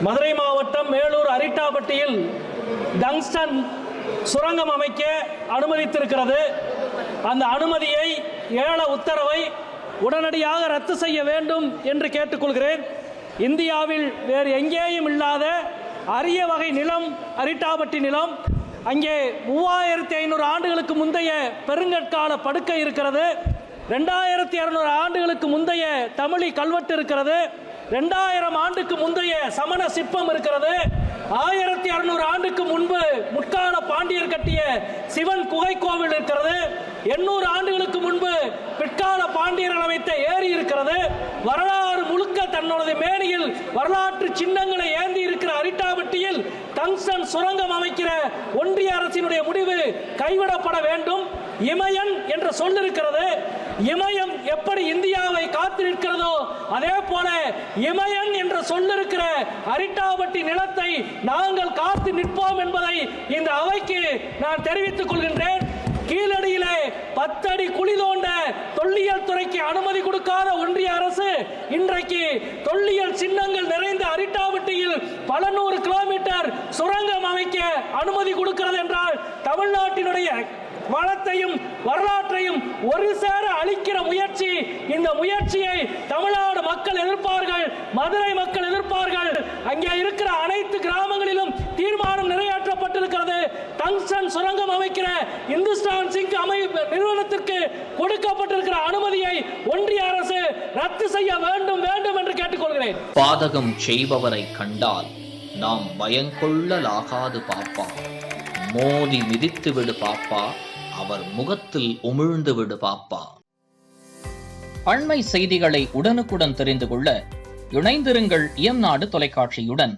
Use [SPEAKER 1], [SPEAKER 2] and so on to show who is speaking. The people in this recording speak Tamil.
[SPEAKER 1] மதுரை மாவட்டம் மேலூர் அரிட்டாபட்டியில் டங்ஸ்டன் சுரங்கம் அமைக்க அனுமதித்திருக்கிறது. அந்த அனுமதியை ஏல உத்தரவை உடனடியாக ரத்து செய்ய வேண்டும் என்று கேட்டுக்கொள்கிறேன். இந்தியாவில் வேறு எங்கேயும் இல்லாத அரிய வகை நிலம் அரிட்டாபட்டி நிலம். அங்கே 3500 ஆண்டுகளுக்கு முந்தைய பெருங்கற்கால படுக்கை இருக்கிறது. 2200 ஆண்டுகளுக்கு முந்தைய தமிழி கல்வெட்டு இருக்கிறது. 2000 ஆண்டுக்கு முந்தைய சமண சிற்பம் இருக்கிறது. 1600 ஆண்டுக்கு முன்பு முற்கால பாண்டியர் கட்டிய சிவன் குகை கோவில் இருக்கிறது. 800 ஆண்டுகளுக்கு முன்பு பிற்கால பாண்டியர்கள் அமைத்த ஏரி இருக்கிறது. வரலாறு முழுக்க தன்னுடைய மேனியில் வரலாற்று சின்னங்களை ஏந்தி இருக்கிற அரிட்டாபட்டியில் டங்ஸ்டன் சுரங்கம் அமைக்கிற ஒன்றிய அரசினுடைய முடிவு கைவிடப்பட வேண்டும். இமயன் என்ற சொல் இருக்கிறது. இமயம் எப்படி இந்தியாவை காத்து நிற்கிறதோ அதே போல இமயன் என்ற சொல் இருக்கிற அரிட்டாபட்டி நிலத்தை நாங்கள் காத்து நிற்போம் என்பதை இந்த அவைக்கு நான் தெரிவித்துக் கொள்கின்றேன். கீழடியிலே 10 அடி குழி தோண்ட தொல்லியல் துறைக்கு அனுமதி கொடுக்காத ஒன்றிய அரசு இன்றைக்கு தொல்லியல் சின்னங்கள் நிறைந்த அரிட்டாபட்டியில் பல 100 கிலோமீட்டர் சுரங்கம் அமைக்க அனுமதி கொடுக்கிறது என்றால் தமிழ்நாட்டினுடைய வளத்தையும் வரலாற்றையும் ஒரு சேர அளிக்கிற முயற்சி. இந்த முயற்சியை தமிழ்நாடு மக்கள் எதிர்ப்பார்கள், மதுரை மக்கள் எதிர்ப்பார்கள். அங்கே இருக்கிற அனைத்து கிராமங்களிலும் தீர்மானம் நிறைவேற்றப்பட்டிருக்கிறது. டங்ஸ்டன் சுரங்கம் அமைக்கிற இந்துஸ்தான் சிங்க் நிறுவனத்திற்கு கொடுக்கப்பட்டிருக்கிற அனுமதியை ஒன்றிய அரசு ரத்து செய்ய வேண்டும் வேண்டும் என்று கேட்டுக்கொள்கிறேன்.
[SPEAKER 2] பாதகம் செய்பவரை கண்டால் நாம் பயங்கொள்ளலாகாது பாப்பா, மோதி மிதித்து விடு பாப்பா, அவர் முகத்தில் உமிழ்ந்து விடு பாப்பா. அண்மை செய்திகளை உடனுக்குடன் தெரிந்து கொள்ள இணைந்திருங்கள் இயம்நாடு தொலைக்காட்சியுடன்.